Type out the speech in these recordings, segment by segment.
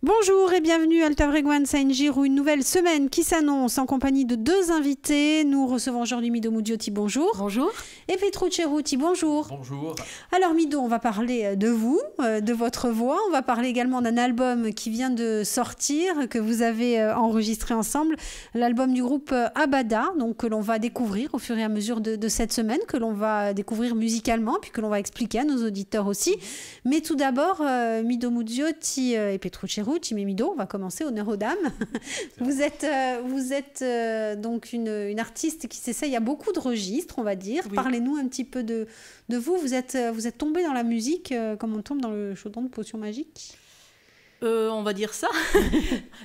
Bonjour et bienvenue à Altavreguan Saint-Gir, une nouvelle semaine qui s'annonce en compagnie de deux invités. Nous recevons aujourd'hui Mido Mudziotti, bonjour. Bonjour. Et Petru Ceruti, bonjour. Bonjour. Alors Mido, on va parler de vous, de votre voix. On va parler également d'un album qui vient de sortir, que vous avez enregistré ensemble. L'album du groupe Abada, donc, que l'on va découvrir au fur et à mesure de cette semaine, que l'on va découvrir musicalement, puis que l'on va expliquer à nos auditeurs aussi. Mais tout d'abord, Mido Mudziotti et Petru Ceruti, mais Mido, on va commencer, honneur aux dames. Vous êtes donc une artiste qui s'essaye à beaucoup de registres, on va dire. Oui. Parlez-nous un petit peu de vous. Vous êtes tombée dans la musique comme on tombe dans le chaudron de potions magiques. On va dire ça.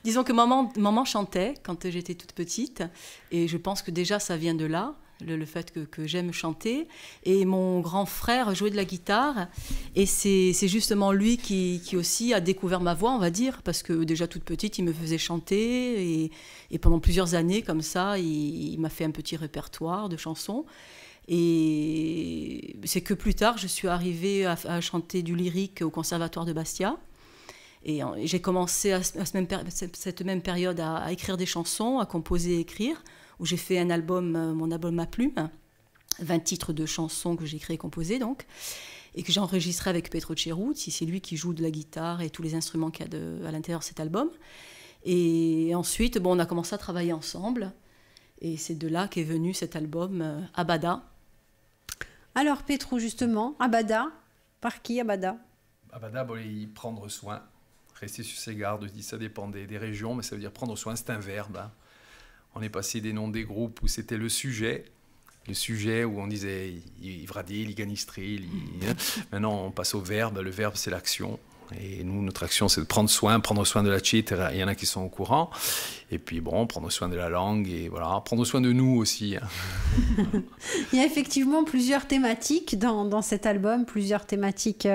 Disons que maman chantait quand j'étais toute petite, et je pense que déjà ça vient de là. Le fait que j'aime chanter, et mon grand frère jouait de la guitare, et c'est justement lui qui aussi a découvert ma voix, on va dire, parce que déjà toute petite il me faisait chanter, et pendant plusieurs années comme ça il m'a fait un petit répertoire de chansons, et c'est que plus tard je suis arrivée à chanter du lyrique au conservatoire de Bastia, et j'ai commencé à cette même période à écrire des chansons, à composer et écrire, où j'ai fait un album, mon album à plume, 20 titres de chansons que j'ai créé et composé, donc, et que j'ai enregistré avec Petru Ceruti. C'est lui qui joue de la guitare et tous les instruments qu'il y a à l'intérieur de cet album. Et ensuite, on a commencé à travailler ensemble, et c'est de là qu'est venu cet album Abada. Alors Petru, justement, Abada, par qui Abada? Abada, y prendre soin, rester sur ses gardes, je dis ça dépend des régions, mais ça veut dire prendre soin, c'est un verbe, hein. On est passé des noms des groupes où c'était le sujet où on disait Ivradil, Iganistril. Maintenant, on passe au verbe. Le verbe, c'est l'action. Et nous, notre action, c'est de prendre soin de la chitra. Il y en a qui sont au courant. Et puis, prendre soin de la langue. Et voilà, prendre soin de nous aussi. Il y a effectivement plusieurs thématiques dans cet album, plusieurs thématiques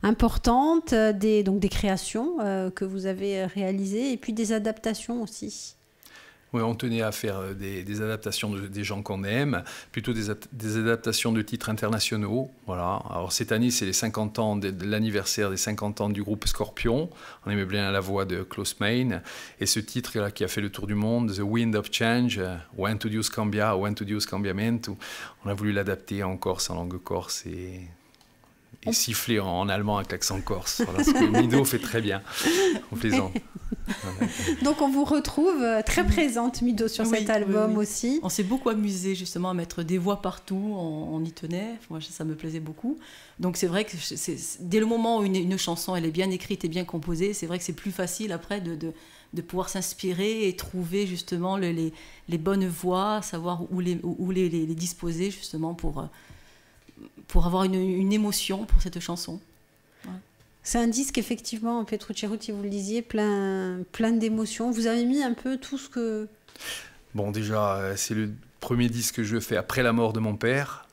importantes, donc des créations que vous avez réalisées, et puis des adaptations aussi. Oui, on tenait à faire des adaptations des gens qu'on aime, plutôt des adaptations de titres internationaux. Voilà. Alors cette année, c'est les 50 ans de l'anniversaire des 50 ans du groupe Scorpion. On aimait bien la voix de Klaus Meine. Et ce titre-là qui a fait le tour du monde, The Wind of Change, When to Dios Cambia, When to Dios Cambiamento, on a voulu l'adapter en corse, en langue corse, et siffler en allemand avec l'accent corse. Voilà, ce que Mido fait très bien. On plaisante. Donc on vous retrouve très présente, Mido, sur cet album aussi. On s'est beaucoup amusé justement à mettre des voix partout, on y tenait, moi ça me plaisait beaucoup. Donc c'est vrai que dès le moment où une chanson elle est bien écrite et bien composée, c'est vrai que c'est plus facile après de pouvoir s'inspirer et trouver justement les bonnes voix, savoir où les disposer justement pour avoir une émotion pour cette chanson. Ouais. C'est un disque, effectivement, Petru Ceruti, vous le disiez, plein d'émotions. Vous avez mis un peu tout ce que... Bon, déjà, c'est le premier disque que je fais après la mort de mon père.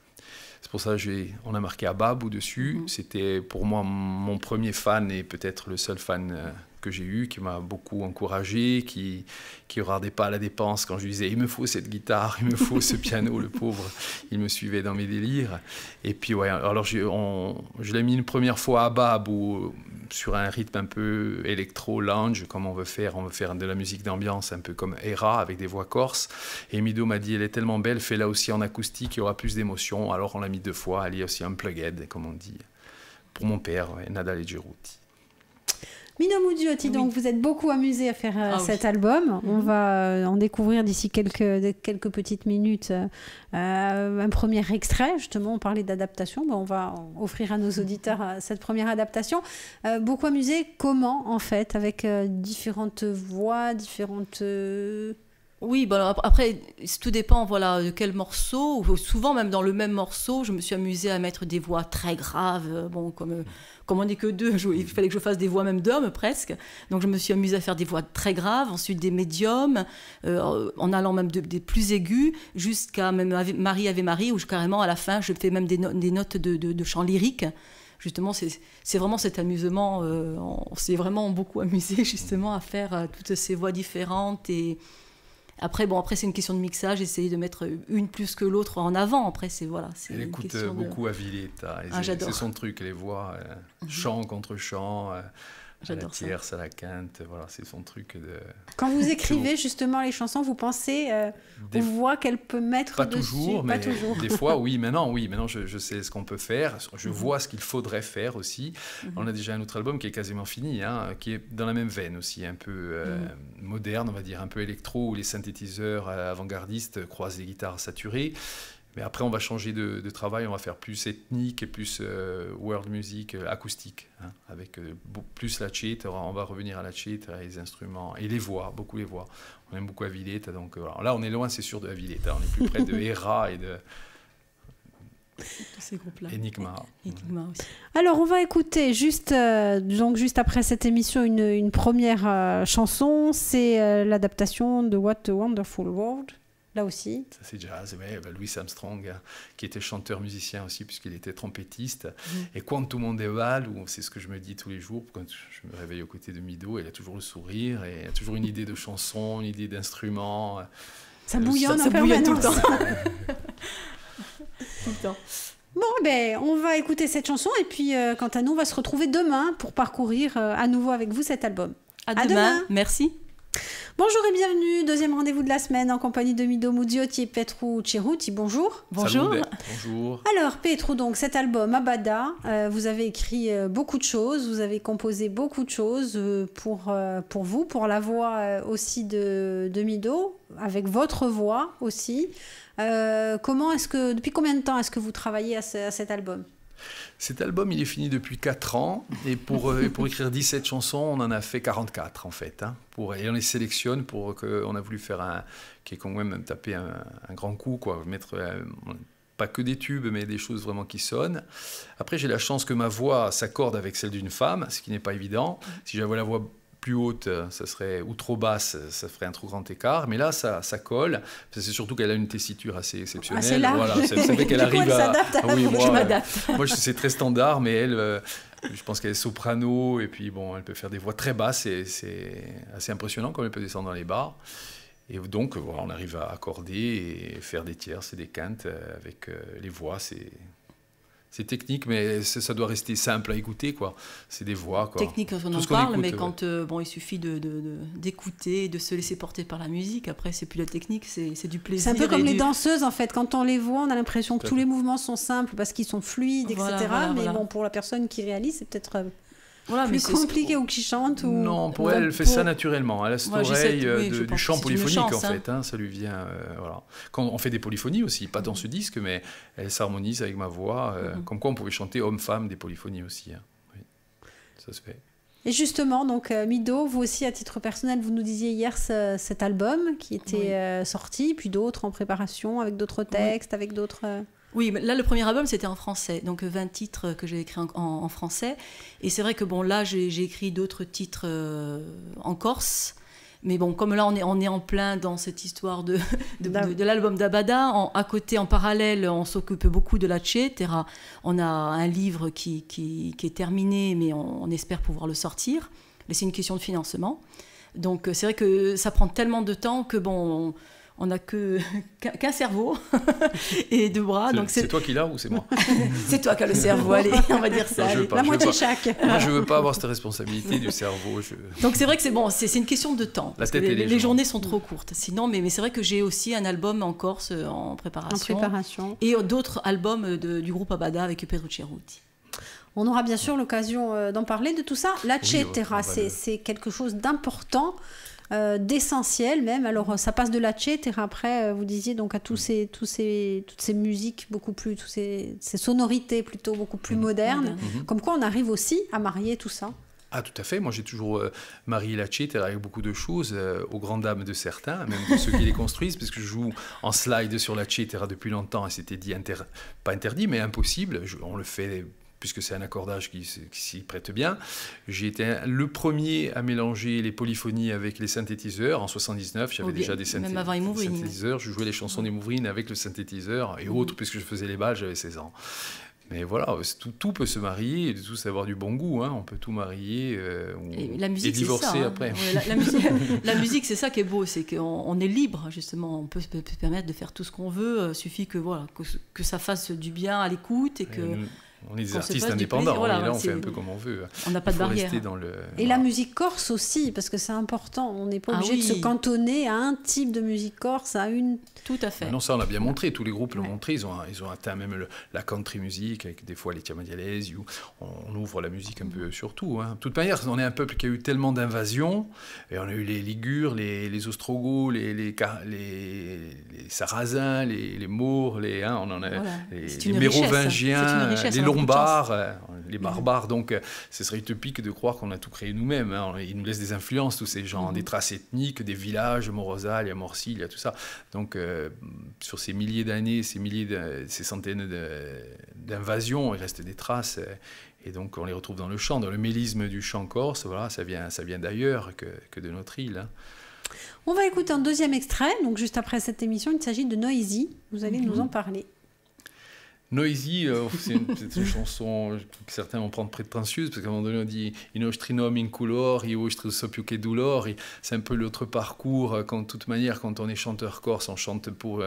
C'est pour ça qu'on a marqué Ababou dessus. C'était pour moi mon premier fan et peut-être le seul fan que j'ai eu, qui m'a beaucoup encouragé, qui ne regardait pas à la dépense quand je lui disais « il me faut cette guitare, il me faut ce piano », le pauvre, il me suivait dans mes délires. Et puis, ouais, alors je l'ai mis une première fois à Babou, sur un rythme un peu électro-lounge, comme on veut faire de la musique d'ambiance, un peu comme Hera, avec des voix corses. Et Mido m'a dit « elle est tellement belle, fais-la aussi en acoustique, il y aura plus d'émotion ». Alors on l'a mis 2 fois, elle est aussi unplugged, comme on dit, pour mon père, Nadal Ceruti. Mido Mudziotti, donc vous êtes beaucoup amusé à faire cet album. On va en découvrir d'ici quelques petites minutes un premier extrait. Justement, on parlait d'adaptation. On va offrir à nos auditeurs cette première adaptation. Beaucoup amusé, comment en fait, avec différentes voix, différentes... Oui, après, tout dépend de quel morceau. Souvent, même dans le même morceau, je me suis amusée à mettre des voix très graves. Comme on n'est que 2, il fallait que je fasse des voix même d'hommes, presque. Donc, je me suis amusée à faire des voix très graves, ensuite des médiums, en allant même des plus aigus, jusqu'à même Marie Ave Marie, où carrément, à la fin, je fais même des notes de chant lyrique. Justement, c'est vraiment cet amusement. On s'est vraiment beaucoup amusé, justement, à faire toutes ces voix différentes et... Après, c'est une question de mixage, essayer de mettre une plus que l'autre en avant. Après, Elle écoute beaucoup à Villetta. J'adore. C'est son truc, les voix, chant contre chant. J'adore ça. À la tierce, à la quinte, voilà, c'est son truc de... Quand vous écrivez justement les chansons, vous pensez aux voix qu'elle peut mettre pas dessus? Toujours, mais pas toujours. Des fois, oui. Maintenant, je sais ce qu'on peut faire. Je vois ce qu'il faudrait faire aussi. On a déjà un autre album qui est quasiment fini, hein, qui est dans la même veine aussi, un peu moderne, on va dire, un peu électro, où les synthétiseurs avant-gardistes croisent les guitares saturées. Mais après, on va changer de travail, on va faire plus ethnique et plus world music, acoustique, hein, avec plus la cheat. On va revenir à la cheat, les instruments et les voix, beaucoup les voix. On aime beaucoup Aviletta, donc voilà. Là, on est loin, c'est sûr, de Aviletta. On est plus près de Hera et de... Tous ces groupes-là. Enigma. Enigma aussi. Alors, on va écouter juste après cette émission une première chanson. C'est l'adaptation de What a Wonderful World. Là aussi. Ça, c'est jazz. Ouais, Louis Armstrong, qui était chanteur-musicien aussi, puisqu'il était trompettiste. Et quand tout le monde est val, c'est ce que je me dis tous les jours, quand je me réveille aux côtés de Mido, il a toujours le sourire, et il a toujours une idée de chanson, une idée d'instrument. Ça bouillonne en bouillonne tout le temps. Tout le temps. Bon, ben, on va écouter cette chanson, et puis, quant à nous, on va se retrouver demain pour parcourir à nouveau avec vous cet album. À demain. Merci. Bonjour et bienvenue, deuxième rendez-vous de la semaine en compagnie de Mido Muzziotti et Petru Ceruti. Bonjour. Bonjour. Bonjour. Alors Petru, donc cet album Abada, vous avez écrit beaucoup de choses, vous avez composé beaucoup de choses pour vous, pour la voix aussi de Mido, avec votre voix aussi. Depuis combien de temps est-ce que vous travaillez à cet album ? Cet album, il est fini depuis 4 ans, et pour écrire 17 chansons, on en a fait 44 en fait. Hein, et on les sélectionne on a voulu faire qui est quand même taper un grand coup, quoi, mettre pas que des tubes, mais des choses vraiment qui sonnent. Après, j'ai la chance que ma voix s'accorde avec celle d'une femme, ce qui n'est pas évident. Si j'avais la voix plus haute, ça serait, ou trop basse, ça ferait un trop grand écart. Mais là, ça colle. C'est surtout qu'elle a une tessiture assez exceptionnelle. Assez large. Voilà, ça fait qu'elle arrive je m'adapte. Moi, c'est très standard, mais elle, je pense qu'elle est soprano, et puis bon, elle peut faire des voix très basses, et c'est assez impressionnant comme elle peut descendre dans les bars. Et donc, voilà, on arrive à accorder et faire des tierces et des quintes avec les voix. C'est technique, mais ça doit rester simple à écouter, quoi. C'est des voix, quoi. Technique, on en parle, mais quand il suffit d'écouter, de se laisser porter par la musique. Après, c'est plus la technique, c'est du plaisir. C'est un peu comme les danseuses, en fait. Quand on les voit, on a l'impression que tous les mouvements sont simples parce qu'ils sont fluides, etc. Mais bon, pour la personne qui réalise, c'est peut-être plus compliqué, ou qui chante. Non, pour elle fait ça naturellement. Elle a cette oreille du chant polyphonique, en fait. Hein, ça lui vient... voilà. Quand on fait des polyphonies aussi, pas dans ce disque, mais elle s'harmonise avec ma voix. Comme quoi, on pouvait chanter homme-femme des polyphonies aussi. Hein. Oui, ça se fait. Et justement, donc Mido, vous aussi, à titre personnel, vous nous disiez hier cet album qui était sorti, puis d'autres en préparation, avec d'autres textes, avec d'autres... Oui, mais là, le premier album, c'était en français. Donc, 20 titres que j'ai écrits en français. Et c'est vrai que, bon, là, j'ai écrit d'autres titres en corse. Mais bon, comme là, on est en plein dans cette histoire de l'album d'Abada. À côté, en parallèle, on s'occupe beaucoup de la Tchétera. On a un livre qui est terminé, mais on espère pouvoir le sortir. Mais c'est une question de financement. Donc, c'est vrai que ça prend tellement de temps que, bon... On n'a qu'un cerveau et 2 bras. C'est toi qui l'as ou c'est moi? C'est toi qui as le cerveau, allez, on va dire ça. La moitié chaque. Moi, je ne veux pas avoir cette responsabilité du cerveau. Donc c'est vrai que c'est une question de temps. La tête et les journées sont trop courtes. Sinon, mais c'est vrai que j'ai aussi un album en Corse en préparation. Et d'autres albums du groupe Abada avec Petru Ceruti. On aura bien sûr l'occasion d'en parler de tout ça. La Tchétera, c'est quelque chose d'important. D'essentiel même. Alors ça passe de la Tchétera après, vous disiez, donc à toutes ces musiques beaucoup plus, ces sonorités plutôt beaucoup plus modernes. Comme quoi on arrive aussi à marier tout ça. Ah, tout à fait. Moi, j'ai toujours marié la Tchétera avec beaucoup de choses, aux grandes dames de certains, même de ceux qui les construisent, parce que je joue en slide sur la Tchétera depuis longtemps, et c'était dit, pas interdit, mais impossible. On le fait... puisque c'est un accordage qui s'y prête bien. J'ai été le premier à mélanger les polyphonies avec les synthétiseurs. En 79, j'avais déjà des synthétiseurs. Je jouais les chansons des Mouvrines avec le synthétiseur et autres, puisque je faisais les balles, j'avais 16 ans. Mais voilà, tout peut se marier, et de tout avoir du bon goût. Hein. On peut tout marier et divorcer après. Ouais, la musique, c'est ça qui est beau, c'est qu'on est libre, justement. On peut se permettre de faire tout ce qu'on veut. Il suffit que ça fasse du bien à l'écoute et que... on est des artistes indépendants, voilà, et là on fait un peu comme on veut. On n'a pas de barrière. Et la musique corse aussi, parce que c'est important, on n'est pas obligé de se cantonner à un type de musique corse, à une... Tout à fait. Non, ça on l'a bien montré, tous les groupes l'ont montré, ils ont atteint même la country music, avec des fois les Tiamadialès, où on ouvre la musique un peu sur tout. Hein. De toute manière, on est un peuple qui a eu tellement d'invasions, et on a eu les Ligures, les Ostrogoths, les Sarrasins, les Maures, les Mérovingiens, les Lombards, les barbares. Donc, ce serait utopique de croire qu'on a tout créé nous-mêmes. Hein. Ils nous laissent des influences, tous ces gens, des traces ethniques, des villages, Morozal, il y a Morsil, il y a tout ça. Donc, sur ces milliers d'années, ces centaines d'invasions, il reste des traces. Et donc, on les retrouve dans le chant, dans le mélisme du chant corse. Voilà, ça vient d'ailleurs que de notre île. Hein. On va écouter un deuxième extrait. Donc, juste après cette émission, il s'agit de Noisy. Vous allez nous en parler. Noisy, c'est une chanson que certains vont prendre prétentieuse, parce qu'à un moment donné, on dit « Inostrinom incolor, iostri sopiuque dolor ». C'est un peu l'autre parcours. De toute manière, quand on est chanteur corse, on chante pour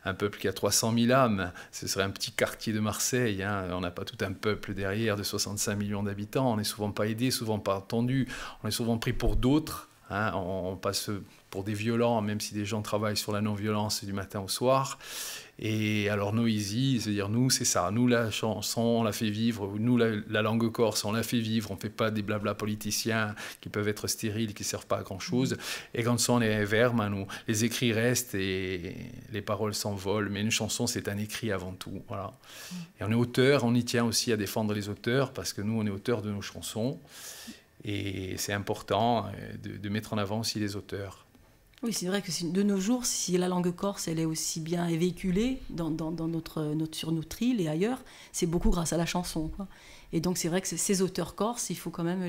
un peuple qui a 300 000 âmes. Ce serait un petit quartier de Marseille. Hein. On n'a pas tout un peuple derrière de 65 millions d'habitants. On n'est souvent pas aidé, souvent pas entendu. On est souvent pris pour d'autres. Hein. On passe pour des violents, même si des gens travaillent sur la non-violence du matin au soir. Et alors Noisy, c'est-à-dire nous, c'est ça. Nous, la chanson, on la fait vivre. Nous, la langue corse, on la fait vivre. On ne fait pas des blabla politiciens qui peuvent être stériles, qui ne servent pas à grand-chose. Et quand sont les vers, nous, les écrits restent et les paroles s'envolent. Mais une chanson, c'est un écrit avant tout. Voilà. Et on est auteur, on y tient aussi à défendre les auteurs, parce que nous, on est auteurs de nos chansons. Et c'est important de mettre en avant aussi les auteurs. Oui, c'est vrai que de nos jours, si la langue corse elle est aussi bien véhiculée sur notre île et ailleurs, c'est beaucoup grâce à la chanson, quoi. Et donc c'est vrai que ces auteurs corses, il faut quand même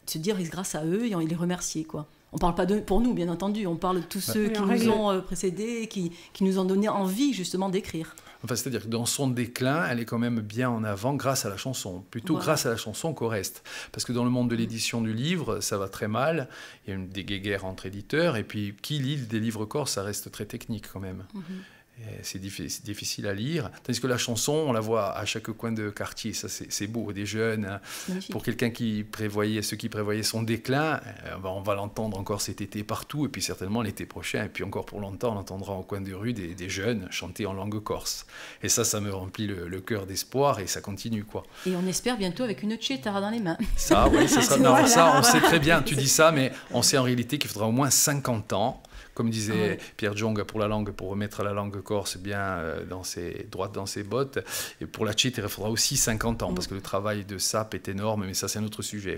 se dire grâce à eux et les remercier, quoi. On ne parle pas pour nous, bien entendu, on parle de tous ceux qui nous ont précédés, qui nous ont donné envie justement d'écrire. Enfin, c'est-à-dire que dans son déclin, elle est quand même bien en avant grâce à la chanson, plutôt grâce à la chanson qu'au reste. Parce que dans le monde de l'édition du livre, ça va très mal, il y a des guéguerres entre éditeurs, et puis qui lit des livres corses, ça reste très technique quand même. C'est difficile à lire. Tandis que la chanson, on la voit à chaque coin de quartier. Ça, c'est beau. Des jeunes, hein. Pour quelqu'un qui prévoyait son déclin, on va l'entendre encore cet été partout, et puis certainement l'été prochain, et puis encore pour longtemps, on entendra au coin de rue des jeunes chanter en langue corse. Et ça me remplit le cœur d'espoir, et ça continue, quoi. Et on espère bientôt avec une tchétara dans les mains. Ça, oui, ça sera... Non, ça, on sait très bien, tu dis ça, mais on sait en réalité qu'il faudra au moins 50 ans. Comme disait Pierre Djonga pour la langue, pour remettre la langue corse bien droite dans ses bottes. Et pour la tchétera, il faudra aussi 50 ans, parce que le travail de SAP est énorme, mais ça, c'est un autre sujet.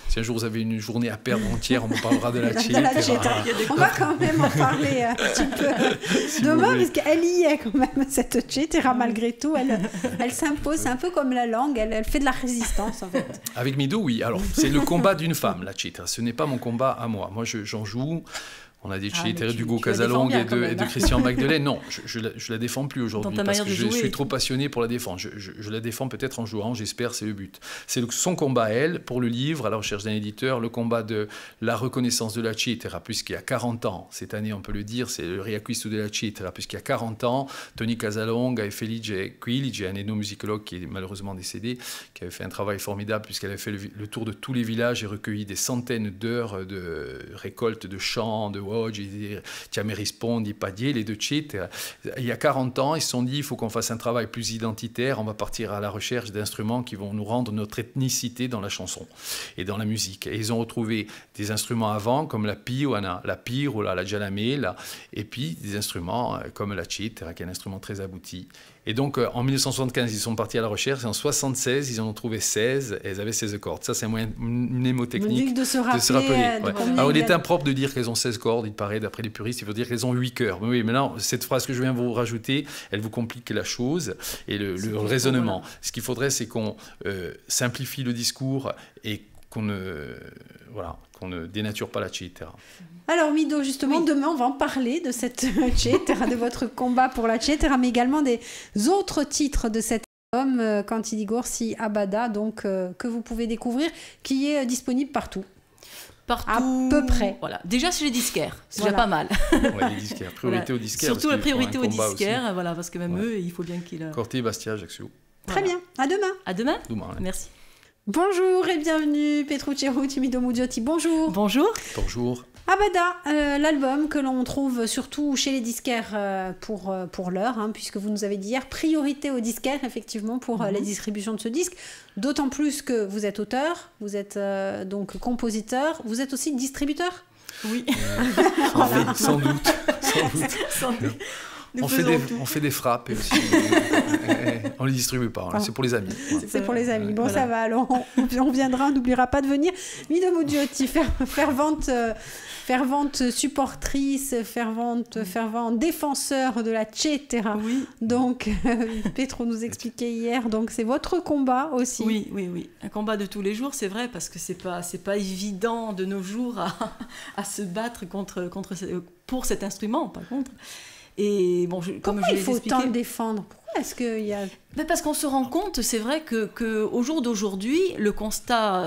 Si un jour vous avez une journée à perdre entière, on vous parlera de la tchétera. On va quand même en parler un petit peu demain, parce qu'elle y est quand même, cette tchétera, malgré tout. Elle s'impose, c'est un peu comme la langue, elle fait de la résistance, en fait. Avec Mido, oui. Alors, c'est le combat d'une femme, la tchétera. Ce n'est pas mon combat à moi. Moi, j'en joue. On a des tchétera d'Hugo Casalong et de Christian Magdelaine. Non, je la défends plus aujourd'hui parce que je suis trop passionné pour la défendre. Je la défends peut-être en jouant, j'espère, c'est le but. C'est son combat, elle, pour le livre, à la recherche d'un éditeur, le combat de la reconnaissance de la tchétera, puisqu'il y a 40 ans, cette année on peut le dire, c'est le riacquisto de la tchétera, puisqu'il y a 40 ans, Tony Casalong et Felice Quilic, un ethnomusicologue qui est malheureusement décédé, qui avait fait un travail formidable puisqu'elle avait fait le tour de tous les villages et recueilli des centaines d'heures de récolte de chants, de Tiamerispondi, Padier, les deux tchètes. Il y a 40 ans, ils se sont dit il faut qu'on fasse un travail plus identitaire, on va partir à la recherche d'instruments qui vont nous rendre notre ethnicité dans la chanson et dans la musique. Et ils ont retrouvé des instruments avant, comme la piwana, la pirola, la djalamela, et puis des instruments comme la tchétera, qui est un instrument très abouti. Et donc, en 1975, ils sont partis à la recherche, et en 1976, ils en ont trouvé 16, et elles avaient 16 cordes. Ça, c'est un moyen, une mnémotechnique de se rappeler. Alors, il est impropre de dire qu'elles ont 16 cordes, il paraît, d'après les puristes, il faut dire qu'elles ont 8 chœurs. Mais oui, maintenant, cette phrase que je viens vous rajouter, elle vous complique la chose et le raisonnement. Voilà. Ce qu'il faudrait, c'est qu'on simplifie le discours et qu'on ne dénature pas la tchétera. Alors Mido, justement, demain on va en parler de cette tchétera, de votre combat pour la tchétera, mais également des autres titres de cet album, Cantidigor Si Abada, donc que vous pouvez découvrir, qui est disponible partout. Partout. À peu près. Voilà. Déjà chez les disquaires, c'est déjà pas mal. Ouais, les disquaires. Priorité aux disquaires. Surtout la priorité aux disquaires, voilà, parce que même eux, il faut bien qu'ils... Corté, Bastia, Ajaccio. Très bien, à demain. À demain. Demain, ouais. Merci. Bonjour et bienvenue, Petrucciero, Timido Mugiotti, bonjour. Bonjour. Bonjour. Abada, l'album que l'on trouve surtout chez les disquaires pour l'heure, hein, puisque vous nous avez dit hier, priorité aux disquaires, effectivement, pour la distribution de ce disque. D'autant plus que vous êtes auteur, vous êtes donc compositeur, vous être aussi distributeur. Oui. Sans doute. Sans doute. On fait des frappes et aussi on ne les distribue pas, c'est pour les amis. Voilà. C'est pour les amis. Bon, voilà. Ça va, alors on viendra, on n'oubliera pas de venir. Mido Mugiotti, fervente supportrice, fervent défenseur de la Cetera. Oui. Donc, Petro nous expliquait hier, donc c'est votre combat aussi. Oui. Un combat de tous les jours, c'est vrai, parce que c'est pas évident de nos jours à se battre pour cet instrument, par contre. Et bon, pourquoi il faut tant le défendre? Pourquoi est-ce qu'il y a... Parce qu'on se rend compte, c'est vrai que au jour d'aujourd'hui, le constat,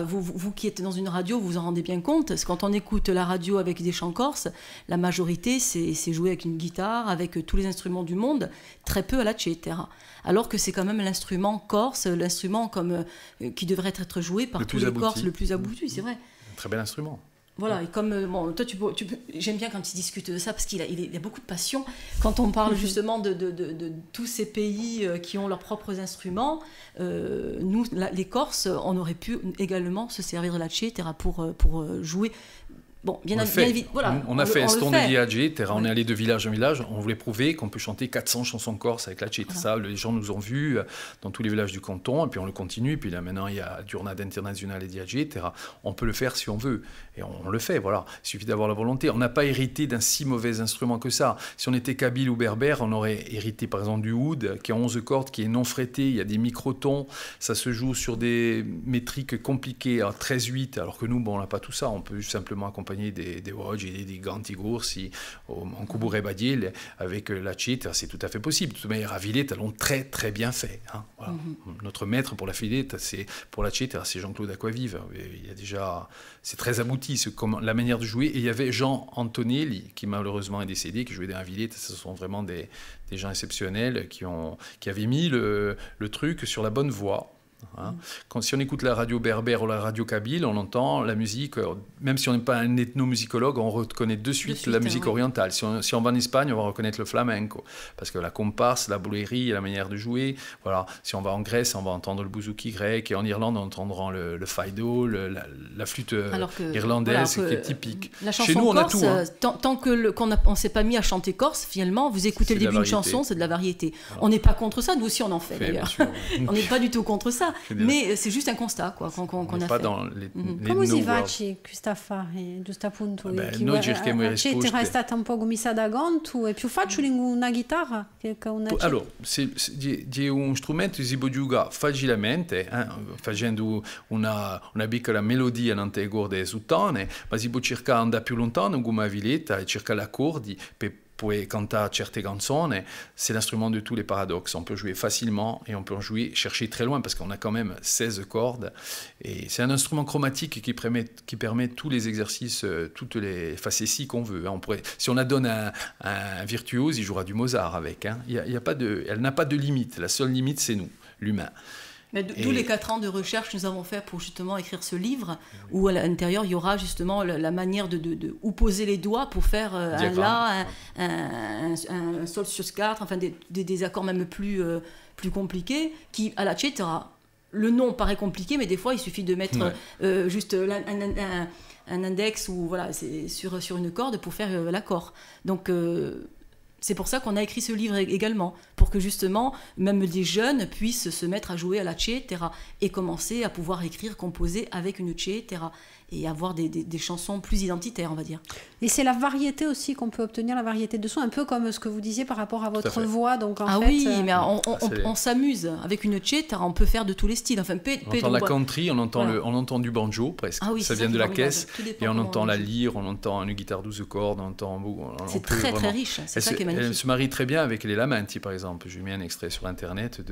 vous qui êtes dans une radio, vous vous en rendez bien compte, parce que quand on écoute la radio avec des chants corses, la majorité, c'est joué avec une guitare, avec tous les instruments du monde, très peu à la Cetera. Alors que c'est quand même l'instrument corse, l'instrument qui devrait être joué par tous les Corses, le plus abouti, c'est vrai. Un très bel instrument. Voilà, et comme toi, j'aime bien quand il discute de ça, parce qu'il a beaucoup de passion. Quand on parle justement de tous ces pays qui ont leurs propres instruments, nous, les Corses, on aurait pu également se servir de la Cetera pour jouer. Bon, bien évidemment, voilà. On a fait un stand de Cetera, on est allé de village en village, on voulait prouver qu'on peut chanter 400 chansons corses avec la Cetera. Voilà. Ça, les gens nous ont vus dans tous les villages du canton, et puis on le continue, et puis là maintenant il y a Giornata Internazionale di Cetera. On peut le faire si on veut, et on le fait, voilà. Il suffit d'avoir la volonté. On n'a pas hérité d'un si mauvais instrument que ça. Si on était kabyle ou berbère, on aurait hérité par exemple du oud, qui a 11 cordes, qui est non fretté, il y a des microtons, ça se joue sur des métriques compliquées à 13-8, alors que nous, bon, on n'a pas tout ça, on peut simplement accompagner des Wodge et des Gantigursi en Kubure Badil avec la Cetera, c'est tout à fait possible. De toute manière, à Villette, elles l'ont très très bien fait. Hein. Voilà. Notre maître pour la Villette, pour la Cetera, c'est Jean-Claude Aquavive. Il y a déjà, c'est très abouti, la manière de jouer. Et il y avait Jean Antonelli, qui malheureusement est décédé, qui jouait dans la Villette. Ce sont vraiment des gens exceptionnels qui avaient mis le truc sur la bonne voie. Hein. Si on écoute la radio berbère ou la radio kabyle, on entend la musique, même si on n'est pas un ethnomusicologue, on reconnaît de suite la musique orientale. Si on va en Espagne, on va reconnaître le flamenco, parce que la comparse, la bolérie, la manière de jouer. Voilà. Si on va en Grèce, on va entendre le bouzouki grec, et en Irlande, on entendra le faido, la flûte irlandaise, qui est typique. La chanson Chez nous, corse, on a tout. Hein. Tant qu'on ne s'est pas mis à chanter corse, finalement, vous écoutez le début d'une chanson, c'est de la variété. Voilà. On n'est pas contre ça, nous aussi on en fait d'ailleurs. On n'est pas du tout contre ça. Mais c'est juste un constat qu'on a fait. Pas dans les Come si face questa affare, giusto appunto? Noi cerchiamo le risposte. Cetera è stata un po' commessa da gonto, è più facile una chitarra che una Cetera? Allora, è un strumento che si può giocare facilmente, facendo una piccola melodia non te gorde sottane, ma si può cercare andare più lontano come una villetta e cercare gli accordi per poi cantar certe canzoni, c'est l'instrument de tous les paradoxes. On peut jouer facilement et on peut en jouer, chercher très loin parce qu'on a quand même 16 cordes. Et c'est un instrument chromatique qui permet tous les exercices, toutes les facéties qu'on veut. Si on la donne à un virtuose, il jouera du Mozart avec. Hein. Elle n'a pas de limite. La seule limite, c'est nous, l'humain. D'où les 4 ans de recherche que nous avons fait pour justement écrire ce livre, où à l'intérieur il y aura justement la manière où poser les doigts pour faire un La, un Sol sur 4, enfin des accords même plus compliqués, qui à la Cetera, le nom paraît compliqué, mais des fois il suffit de mettre juste un index ou voilà, c'est sur une corde pour faire l'accord. Donc c'est pour ça qu'on a écrit ce livre également, pour que justement, même des jeunes puissent se mettre à jouer à la Cetera et commencer à pouvoir écrire, composer avec une Cetera et avoir des chansons plus identitaires, on va dire. Et c'est la variété aussi qu'on peut obtenir, la variété de son, un peu comme ce que vous disiez par rapport à votre voix. Donc en fait, oui, mais on s'amuse. Avec une Cetera, on peut faire de tous les styles. Enfin, on entend la country, on entend du banjo presque. Ah oui, ça vient de la caisse. Et on entend la lyre, on entend une guitare 12 cordes, c'est très très riche, c'est ça qui est magnifique. Elle se marie très bien avec les lamenti, par exemple. J'ai mis un extrait sur Internet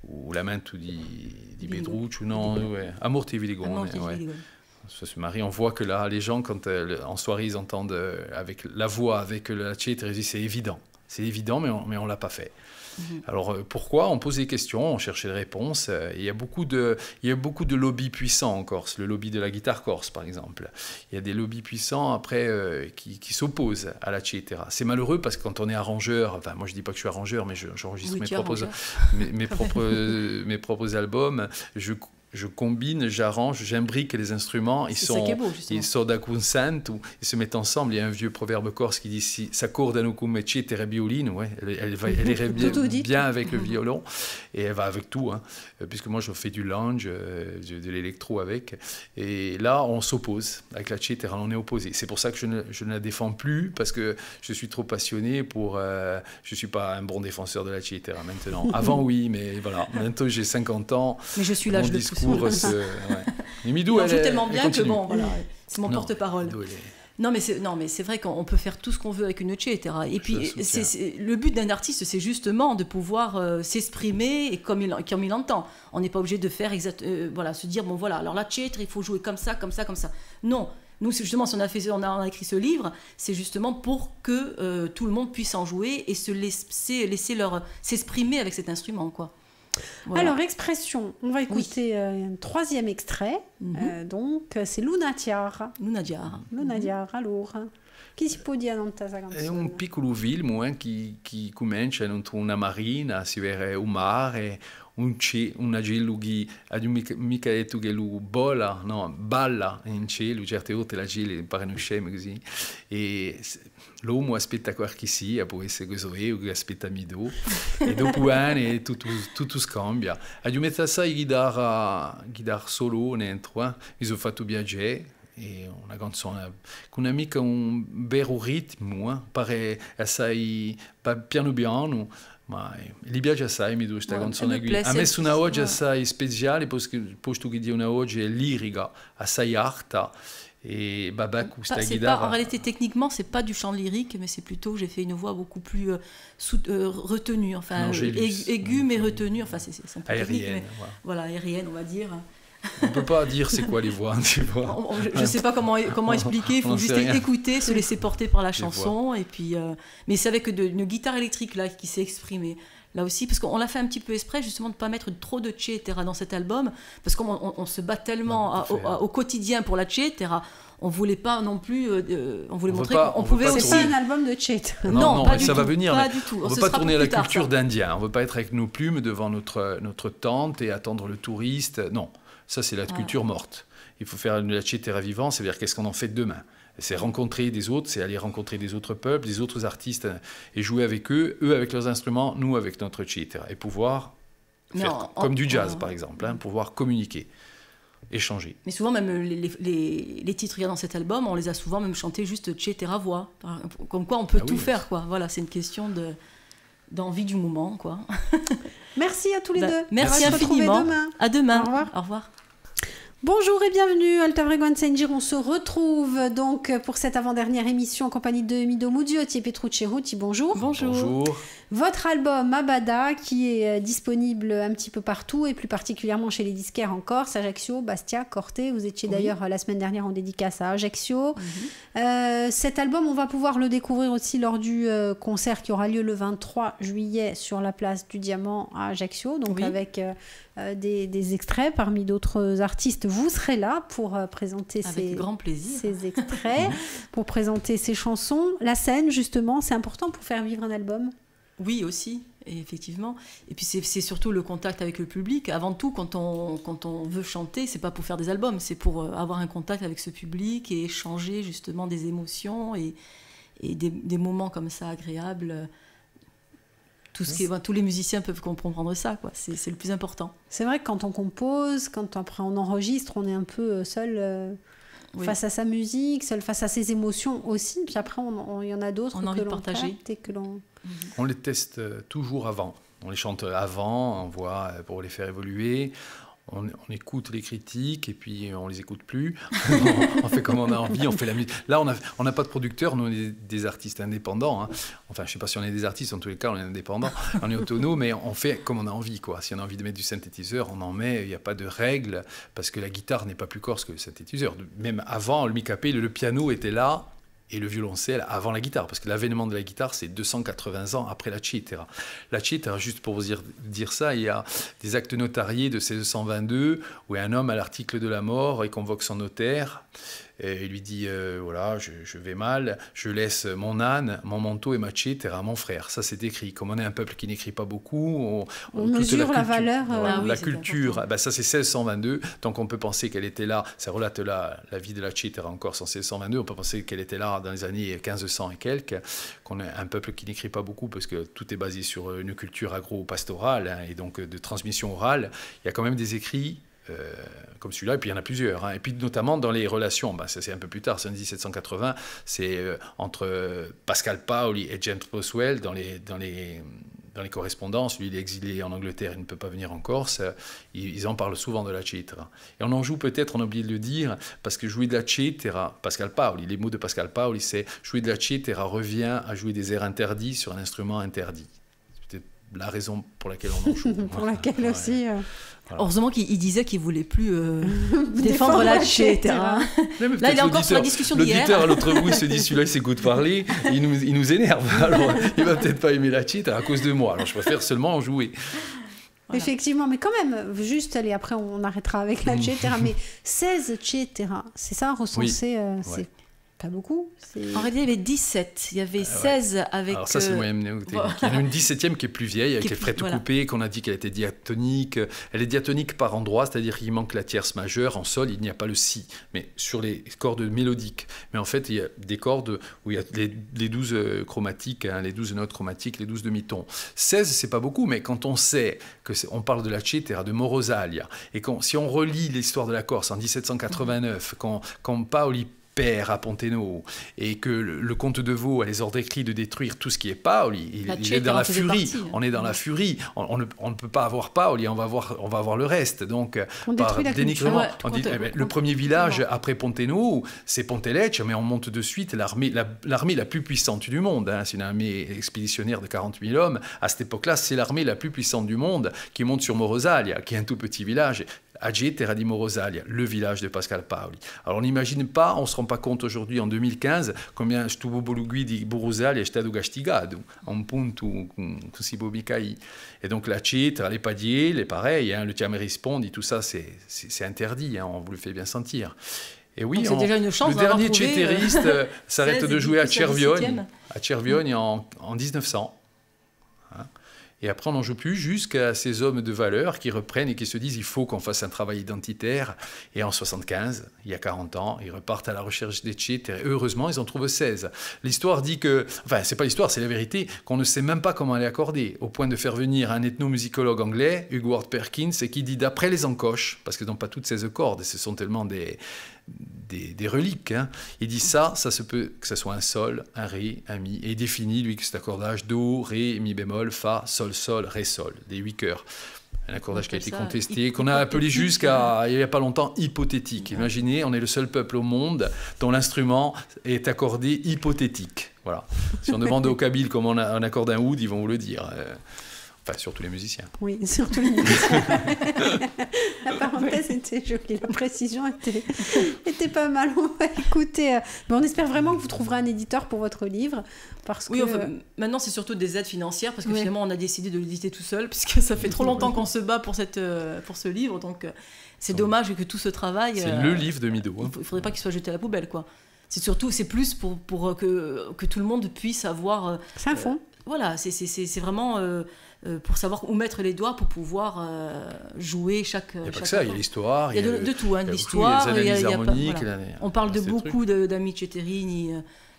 ou lamento di Bedruccio, non, Amor te Viligone. Ça se marie, on voit que là, les gens, quand en soirée, ils entendent avec la voix, avec la Cetera, c'est évident, mais on l'a pas fait. Alors pourquoi? On pose des questions, on cherche des réponses. Il y a beaucoup de lobbies puissants en Corse, le lobby de la guitare corse par exemple. Il y a des lobbies puissants après qui s'opposent à la cetra. C'est malheureux parce que quand on est arrangeur, enfin moi je dis pas que je suis arrangeur, mais j'enregistre mes propres albums, je combine, j'arrange, j'imbrique les instruments. Ils sont d'acconcent, ils se mettent ensemble. Il y a un vieux proverbe corse qui dit si s'accordano come cetere violino, ouais, elle irait bien avec le violon et elle va avec tout, hein, puisque moi je fais du lounge, de l'électro avec. Et là on s'oppose avec la cetra, on est opposé. C'est pour ça que je ne la défends plus parce que je suis trop passionné je suis pas un bon défenseur de la cetra maintenant. Avant oui, mais voilà. Maintenant j'ai 50 ans. Mais je suis l'âge de pouce. Ouais. Mais Midou, elle joue tellement bien que bon, voilà, c'est mon porte-parole. Non, mais c'est vrai qu'on peut faire tout ce qu'on veut avec une cetra. Et puis, le but d'un artiste, c'est justement de pouvoir s'exprimer et comme il entend. On n'est pas obligé de faire se dire bon voilà, alors la cetra, il faut jouer comme ça, comme ça, comme ça. Non. Nous, justement, si on a écrit ce livre, c'est justement pour que tout le monde puisse en jouer et laisser s'exprimer avec cet instrument, quoi. Voilà. Alors, expression, on va écouter un troisième extrait. Donc, c'est Luna Chiara. Luna Chiara. Luna Chiara, allora. Chi si può dire in questa canzone? È un piccolo film che comincia dentro una marina, si vede un mare, un agello che mica detto che lui balla in cielo, certe volte la gelo parano sceme così, e l'uomo aspetta qualche sia, può essere questo io che aspetta Midou, e dopo anni tutto scambia. A giù metà sai chitarra solo dentro, mi ho fatto viaggiare, e una canzone con mica un vero ritmo, pare assai piano piano, ma gli piace assai mi questa canzone qui. Ha messo una oggi assai speciale, posto che di una oggi è lirica, assai alta. Et Babak ou sta guitare. En réalité, techniquement, c'est pas du chant lyrique, mais c'est plutôt j'ai fait une voix beaucoup plus retenue, enfin aiguë mais retenue. Enfin, c'est un peu aérienne, technique, mais voilà, aérienne, on va dire. On ne peut pas dire c'est quoi les voix, tu vois. Je ne sais pas comment expliquer, il faut juste écouter, se laisser porter par la chanson. Et puis, mais c'est avec une guitare électrique là, qui s'est exprimée. Là aussi, parce qu'on l'a fait un petit peu exprès, justement, de ne pas mettre trop de cetra dans cet album, parce qu'on se bat tellement au quotidien pour la cetra, on ne voulait pas non plus... on voulait montrer qu'on pouvait aussi... C'est pas un album de cetra. Non, pas du ça tout, va venir. Pas du tout. On ne veut pas tourner à la culture d'Indien. On ne veut pas être avec nos plumes devant notre tente et attendre le touriste. Non, ça c'est la culture morte. Il faut faire la cetra vivante, c'est-à-dire qu'est-ce qu'on en fait demain. C'est rencontrer des autres, c'est aller rencontrer des autres peuples, des autres artistes et jouer avec eux avec leurs instruments, nous avec notre cetra, et pouvoir faire comme du jazz par exemple, pouvoir communiquer, échanger. Mais souvent même les titres qu'il y a dans cet album, on les a souvent même chantés juste cetra voix, comme quoi on peut tout faire quoi. Voilà, c'est une question d'envie du moment quoi. Merci à tous les deux. Merci infiniment. À demain. Au revoir. Au revoir. Bonjour et bienvenue, Alta Frequenza. On se retrouve donc pour cette avant-dernière émission en compagnie de Midou Muzziotti et Petrucci Ruti. Bonjour. Bonjour. Votre album Abada qui est disponible un petit peu partout et plus particulièrement chez les disquaires en Corse, Ajaccio, Bastia, Corte. Vous étiez d'ailleurs la semaine dernière en dédicace à Ajaccio. Cet album, on va pouvoir le découvrir aussi lors du concert qui aura lieu le 23 juillet sur la place du Diamant à Ajaccio, donc avec des extraits parmi d'autres artistes. Vous serez là pour présenter ces extraits, pour présenter ces chansons. La scène, justement, c'est important pour faire vivre un album. Oui, aussi, effectivement. Et puis c'est surtout le contact avec le public. Avant tout, quand on veut chanter, c'est pas pour faire des albums, c'est pour avoir un contact avec ce public et échanger justement des émotions et des moments comme ça agréables. Tous les musiciens peuvent comprendre ça, quoi. C'est le plus important. C'est vrai que quand on compose, quand après on enregistre, on est un peu seul face à sa musique, seul face à ses émotions aussi. Puis après, il y en a d'autres que l'on capte et que l'on... On les teste toujours avant. On les chante avant, on voit pour les faire évoluer. On écoute les critiques et puis on les écoute plus. On fait comme on a envie, on fait la musique. Là, on n'a pas de producteur, nous on est des artistes indépendants. Enfin, je sais pas si on est des artistes, en tous les cas, on est indépendants, on est autonome, mais on fait comme on a envie, quoi. Si on a envie de mettre du synthétiseur, on en met. Il n'y a pas de règles parce que la guitare n'est pas plus corse que le synthétiseur. Même avant, le mica-p, le piano était là. et le violoncelle avant la guitare, parce que l'avènement de la guitare, c'est 280 ans après la Cittera. La Cittera, juste pour vous dire ça, il y a des actes notariés de 1622 où un homme à l'article de la mort, il convoque son notaire, et il lui dit voilà, je vais mal, je laisse mon âne, mon manteau et ma Cittera à mon frère. Ça, c'est écrit. Comme on est un peuple qui n'écrit pas beaucoup, on mesure la valeur. La culture, ça c'est 1622, donc on peut penser qu'elle était là, ça relate la vie de la Cittera en Corse en 1622, on peut penser qu'elle était là dans les années 1500 et quelques, qu'on est un peuple qui n'écrit pas beaucoup parce que tout est basé sur une culture agro-pastorale hein, et donc de transmission orale. Il y a quand même des écrits comme celui-là, et puis il y en a plusieurs. Hein. Et puis notamment dans les relations, ça c'est un peu plus tard, c'est en 1780, c'est entre Pascal Paoli et James Boswell dans les correspondances. Lui, il est exilé en Angleterre, il ne peut pas venir en Corse. Ils en parlent souvent de la Cittera. Et on en joue peut-être, on a oublié de le dire, parce que jouer de la Cittera, Pascal Paoli, les mots de Pascal Paoli, c'est jouer de la Cittera revient à jouer des airs interdits sur un instrument interdit. C'est peut-être la raison pour laquelle on en joue. Pour laquelle aussi... Voilà. Heureusement qu'il disait qu'il ne voulait plus défendre la Cittera. Là, il est encore sur la discussion d'hier. L'auditeur à l'autre bout, il se dit, celui-là, il s'écoute parler, il nous énerve. Alors, il ne va peut-être pas aimer la Cittera à cause de moi. Alors, je préfère seulement en jouer. Voilà. Effectivement, mais quand même, juste, allez, après, on arrêtera avec la Cittera, mais 16 Cittera, c'est ça, recensé, c'est... Pas beaucoup. En réalité, il y avait 17. Il y avait 16 avec... Alors ça, c'est le moyen noté. Il y en a une 17e qui est plus vieille, avec les frettes coupées, qu'on a dit qu'elle était diatonique. Elle est diatonique par endroit, c'est-à-dire qu'il manque la tierce majeure. En sol, il n'y a pas le si, mais sur les cordes mélodiques. Mais en fait, il y a des cordes où il y a les 12 chromatiques, hein, les 12 notes chromatiques, les 12 demi-tons. 16, c'est pas beaucoup, mais quand on sait qu'on parle de la Cittera, de Morosalia, et si on relit l'histoire de la Corse en 1789, quand Paoli père à Ponteno et que le comte de Vaux a les ordres écrits de détruire tout ce qui est Paoli, il est dans la furie, on est dans la furie, on ne peut pas avoir Paoli, on va avoir le reste, donc par dénigrement, le premier village après Ponteno, c'est Pontelecce, mais on monte de suite l'armée la plus puissante du monde, hein, c'est une armée expéditionnaire de 40 000 hommes, à cette époque-là, c'est l'armée la plus puissante du monde qui monte sur Morosalia, qui est un tout petit village, a Cittera di Morosalia, le village de Pascal Paoli. Alors on n'imagine pas, on ne se rend pas compte aujourd'hui en 2015 combien stuvo bolugui di Morosalia è stato castigato, un punto così bobicai. Et donc la Cittera, les padiers, les pareils, hein, le Tiame Rispondi, tout ça c'est interdit, hein, on vous le fait bien sentir. Et oui, c'est déjà une chance le dernier citteriste s'arrête de jouer à Cervione en 1900. Et après, on n'en joue plus jusqu'à ces hommes de valeur qui reprennent et qui se disent il faut qu'on fasse un travail identitaire. Et en 75, il y a 40 ans, ils repartent à la recherche des Cittera. Et heureusement, ils en trouvent 16. L'histoire dit que, enfin, c'est pas l'histoire, c'est la vérité, qu'on ne sait même pas comment les accorder, au point de faire venir un ethnomusicologue anglais, Hugh Ward Perkins, et qui dit d'après les encoches, parce que n'ont pas toutes 16 cordes, ce sont tellement des reliques. Hein. Il dit ça se peut que ce soit un sol, un ré, un mi, et il définit, lui, que cet accordage do, ré, mi bémol, fa, sol, sol, ré, sol, des 8 chœurs. Un accordage qui a été contesté, qu'on a appelé jusqu'à, il n'y a pas longtemps, hypothétique. Imaginez, on est le seul peuple au monde dont l'instrument est accordé hypothétique. Voilà. Si on demande aux Kabyles comment on accorde un oud, ils vont vous le dire. Enfin, surtout les musiciens. Oui, surtout les musiciens. La parenthèse était jolie, la précision était pas mal. On va écouter. Mais on espère vraiment que vous trouverez un éditeur pour votre livre. Parce oui, que... enfin, maintenant, c'est surtout des aides financières, parce que finalement, on a décidé de l'éditer tout seul, puisque ça fait trop longtemps qu'on se bat pour ce livre. Donc, c'est dommage que tout ce travail... C'est le livre de Mido. Hein. Il ne faudrait pas qu'il soit jeté à la poubelle, quoi. C'est plus pour que tout le monde puisse avoir... c'est un fond. Voilà, c'est vraiment... pour savoir où mettre les doigts pour pouvoir jouer chaque... Il n'y a pas que ça, il y a l'histoire. Il y a de tout, hein, de l'histoire. Il y a les analyses harmoniques. On parle de beaucoup d'amis Cetterini.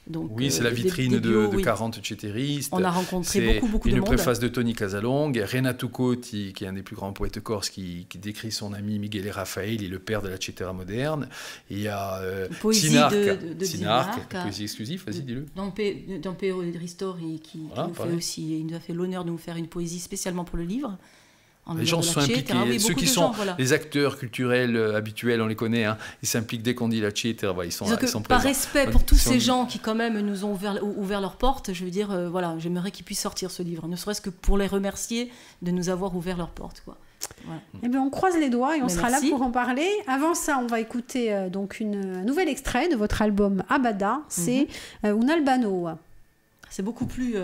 Donc, oui, c'est la vitrine de 40 cetteristes. On a rencontré beaucoup de monde. Une préface de Tony Casalong, Renato Cotti, qui est un des plus grands poètes corses, qui décrit son ami Miguel Raffaelli, le père de la Cittera moderne. Et il y a Sinarca, poésie exclusive, vas-y, dis-le. Dampero Ristori, qui nous a fait l'honneur de nous faire une poésie spécialement pour le livre. Les gens sont impliqués. Ceux qui sont les acteurs culturels habituels, on les connaît, hein, ils s'impliquent dès qu'on dit la Cittera, ils sont présents. Par respect pour tous ces gens qui quand même nous ont ouvert leurs portes, je veux dire, voilà, j'aimerais qu'ils puissent sortir ce livre, ne serait-ce que pour les remercier de nous avoir ouvert leurs portes, quoi. Voilà. Eh bien, on croise les doigts et on sera là merci. pour en parler. Avant ça, on va écouter donc un nouvel extrait de votre album Abada. C'est Un Albano. C'est beaucoup plus,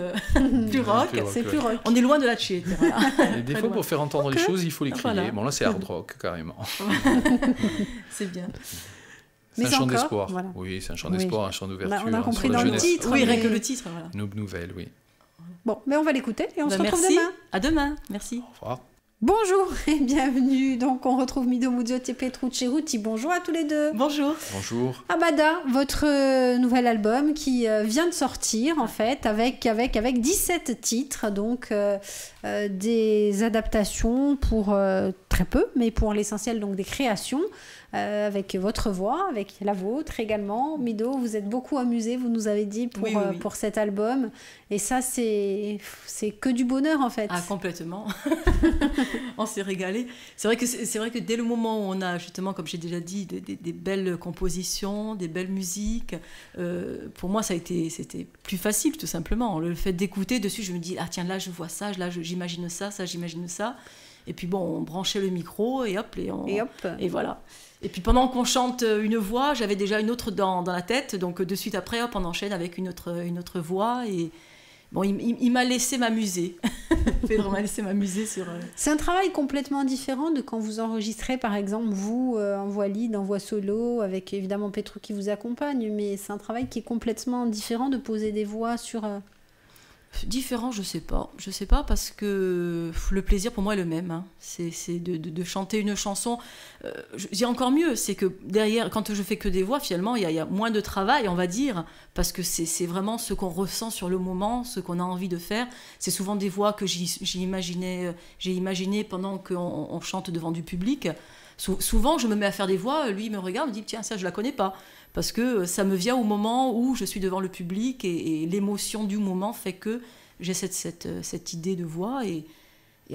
plus rock. Plus rock, C'est plus rock. On est loin de la Chieta. Voilà. Et des fois, pour faire entendre les choses, il faut les crier. Voilà. Bon, là, c'est hard rock, carrément. C'est bien. C'est Mais un chant encore, d'espoir. voilà. Oui, c'est un chant Oui. d'espoir, un chant d'ouverture. On a compris sur la dans le jeunesse. titre. Oui, rien mais- que le titre. Voilà. Noob Nouvelle, oui. Bon, mais on va l'écouter et on se retrouve merci. demain. À demain. Merci. Au revoir. Bonjour et bienvenue. Donc, on retrouve Mido Muziotti et Petrucci Ruti. Bonjour à tous les deux. Bonjour. Bonjour. Abada, votre nouvel album qui vient de sortir en fait avec 17 titres, donc des adaptations pour très peu, mais pour l'essentiel donc des créations avec votre voix, avec la vôtre également. Mido, vous êtes beaucoup amusé, vous nous avez dit pour, Oui, oui, oui. pour cet album et ça c'est que du bonheur en fait. Ah, complètement. On s'est régalé. C'est vrai que dès le moment où on a justement, comme j'ai déjà dit, des belles compositions, des belles musiques, pour moi c'était plus facile tout simplement. Le fait d'écouter dessus, je me dis ah tiens là je vois ça, là j'imagine ça, j'imagine ça. Et puis bon, on branchait le micro et hop et voilà. Et puis pendant qu'on chante une voix, j'avais déjà une autre dans la tête, donc de suite après hop on enchaîne avec une autre voix et bon, il m'a laissé m'amuser. Pedro m'a laissé m'amuser sur... C'est un travail complètement différent de quand vous enregistrez, par exemple, vous, en voix lead, en voix solo, avec évidemment Petru qui vous accompagne, mais c'est un travail qui est complètement différent de poser des voix sur... Différent, je sais pas parce que le plaisir pour moi est le même, hein. C'est de chanter une chanson. Je dis encore mieux, c'est que derrière, quand je fais que des voix, finalement, il y a moins de travail, on va dire, parce que c'est vraiment ce qu'on ressent sur le moment, ce qu'on a envie de faire. C'est souvent des voix que j'ai imaginé pendant qu'on chante devant du public. Souvent, je me mets à faire des voix, lui il me regarde, me dit tiens, ça je la connais pas. Parce que ça me vient au moment où je suis devant le public et l'émotion du moment fait que j'ai cette idée de voix et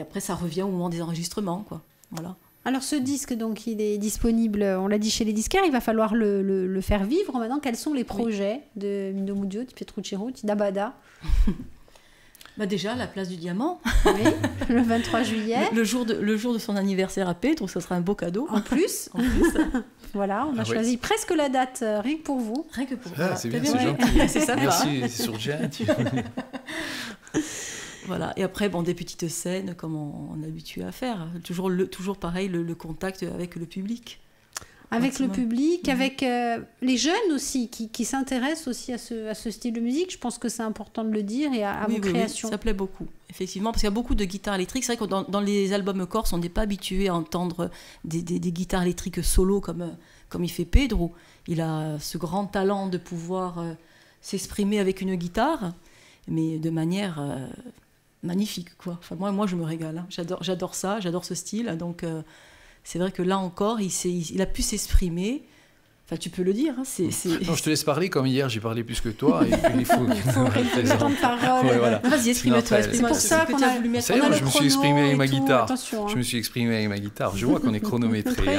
après ça revient au moment des enregistrements, quoi. Voilà. Alors ce disque, donc, il est disponible, on l'a dit, chez les disquaires, il va falloir le faire vivre maintenant. Quels sont les projets de Mido Muziotti, Petrucci Ruti, d'Abada? Bah déjà, la place du Diamant. Oui, le 23 juillet. Le jour de son anniversaire à Pedro, ça sera un beau cadeau. En plus. Voilà, on a choisi presque la date, rien que pour vous. Rien que pour Ah, vous. c'est bien, c'est gentil. C'est sympa. Merci, c'est sur Jet. Voilà. Et après, bon, des petites scènes comme on est habitué à faire. Toujours pareil, le contact avec le public. Avec le public, Mhm. avec les jeunes aussi, qui s'intéressent aussi à ce style de musique. Je pense que c'est important de le dire et à vos créations. Oui, ça plaît beaucoup, effectivement, parce qu'il y a beaucoup de guitares électriques. C'est vrai que dans les albums corses, on n'est pas habitué à entendre des guitares électriques solo comme il fait Pedro. Il a ce grand talent de pouvoir s'exprimer avec une guitare, mais de manière magnifique, quoi. Enfin, moi, je me régale, hein. J'adore ça, j'adore ce style, donc... c'est vrai que là encore, il a pu s'exprimer. Enfin, tu peux le dire. Hein, Non, je te laisse parler comme hier, j'ai parlé plus que toi. Et puis il faut le temps de parole. Ouais, voilà. Vas-y, exprime-toi. C'est pour ça qu'on a voulu mettre Ça y est, moi, je me suis exprimé avec ma guitare. Attention, hein. Je me suis exprimé avec ma guitare. Je vois qu'on est chronométré.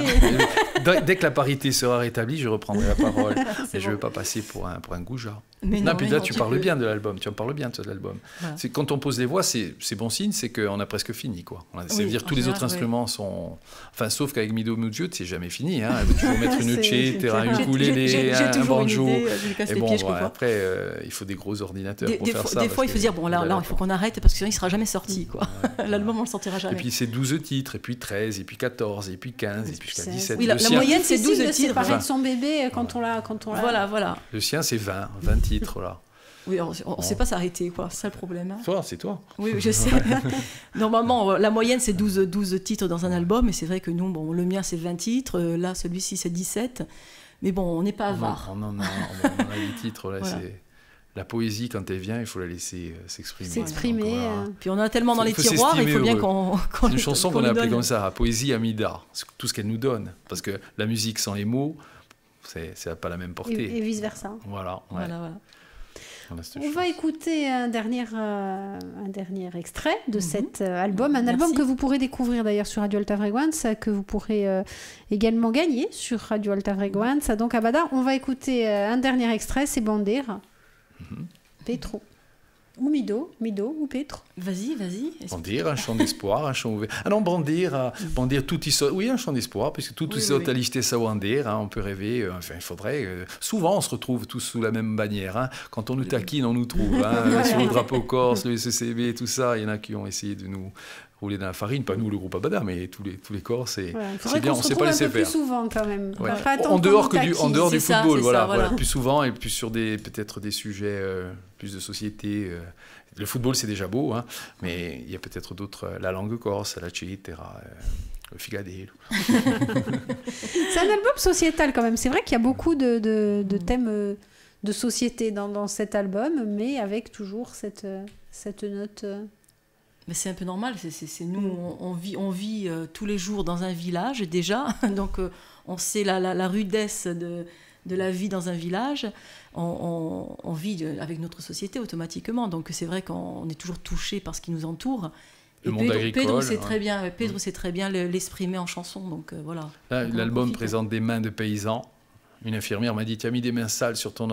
Dès que la parité sera rétablie, je reprendrai la parole. Et je ne veux pas passer pour un goujat. Non, puis là, tu parles bien de l'album. Tu en parles bien de l'album. Voilà. Quand on pose des voix, c'est bon signe, c'est qu'on a presque fini, quoi. C'est-à-dire tous les autres instruments sont... Enfin, sauf qu'avec Mido Muziotti, c'est jamais fini. Hein. Il faut toujours mettre une chétera, un ukulélé, un banjo. Et bon, après, il faut des gros ordinateurs pour faire ça. Des fois, il faut dire, bon, là, il faut qu'on arrête parce que sinon, il ne sera jamais sorti, quoi. L'album, on ne le sortira jamais. Et puis, c'est 12 titres, et puis 13, et puis 14, et puis 15, et puis jusqu'à 17. Oui, la moyenne, c'est 12 titres. C'est pareil de son bébé quand on l'a... Voilà. Le sien, c'est 20 titres, là. Oui, on ne sait pas s'arrêter, quoi. C'est ça le problème. Hein. Toi, c'est toi. Oui, je sais. Normalement, la moyenne, c'est 12 titres dans un album. Et c'est vrai que nous, bon, le mien, c'est 20 titres. Là, celui-ci, c'est 17. Mais bon, on n'est pas avare. On a 8 titres. Là, voilà. C'est... La poésie, quand elle vient, il faut la laisser s'exprimer. Voilà. Puis on en a tellement dans les tiroirs, il faut bien qu'on c'est une chanson qu'on a appelée comme ça, Poésie Amida. C'est tout ce qu'elle nous donne. Parce que la musique sans les mots, ça n'a pas la même portée. Et vice-versa. Voilà. Voilà. On va écouter un dernier extrait de cet album, album que vous pourrez découvrir d'ailleurs sur Radio Alta Frequenza, que vous pourrez également gagner sur Radio Alta Frequenza. Donc Abada, on va écouter un dernier extrait, c'est Bandera. Petro. Ou Mido ou Petre. Vas-y. Brandir, un chant d'espoir, un chant ouvert. Ah non, brandir tout iso. Oui, un chant d'espoir, puisque tout iso talité sawandir, on peut rêver, enfin, il faudrait. Souvent, on se retrouve tous sous la même bannière. Hein. Quand on nous taquine, on nous trouve. Hein, sur le drapeau corse, le SCCB, tout ça, il y en a qui ont essayé de nous rouler dans la farine, pas nous le groupe Abada, mais tous les Corses, et c'est bien, on ne sait pas laisser faire. Plus souvent quand même. Ouais. En dehors du football, voilà, Ouais. plus souvent et plus sur peut-être des sujets plus de société. Le football c'est déjà beau, hein, mais il y a peut-être d'autres, la langue corse, la cetera, le figadé. C'est un album sociétal quand même. C'est vrai qu'il y a beaucoup de thèmes de société dans cet album, mais avec toujours cette note. Mais c'est un peu normal, c'est nous, on vit tous les jours dans un village déjà, donc on sait la rudesse de la vie dans un village, on vit avec notre société automatiquement, donc c'est vrai qu'on est toujours touché par ce qui nous entoure. Le monde agricole. Pedro sait très bien l'exprimer en chanson, donc voilà. Là, l'album présente des mains de paysans. Une infirmière m'a dit, tu as mis des mains sales sur ton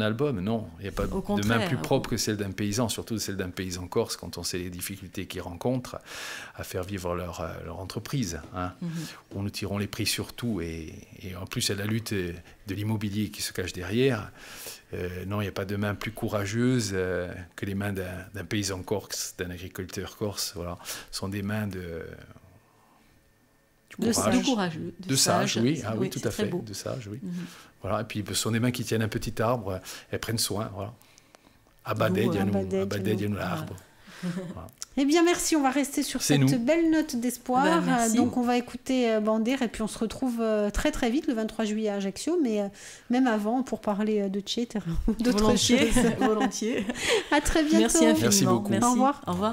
album. Non, il n'y a pas de main plus propre que celle d'un paysan, surtout celle d'un paysan corse, quand on sait les difficultés qu'ils rencontrent à faire vivre leur entreprise. Hein. Où nous tirons les prix sur tout, et en plus, il y a la lutte de l'immobilier qui se cache derrière. Non, il n'y a pas de main plus courageuse que les mains d'un paysan corse, d'un agriculteur corse. Voilà. Ce sont des mains de sage, oui, tout à fait, de sage, oui. Voilà, et puis ce sont des mains qui tiennent un petit arbre, elles prennent soin, voilà. Abadé, nous l'arbre. Voilà. Eh bien, merci, on va rester sur cette belle note d'espoir. Donc, on va écouter Brandir, et puis on se retrouve très très vite, le 23 juillet à Ajaccio, mais même avant, pour parler de Tchéter, d'autres choses. Volontiers. À très bientôt. Merci infiniment. Merci beaucoup. Au revoir. Au revoir.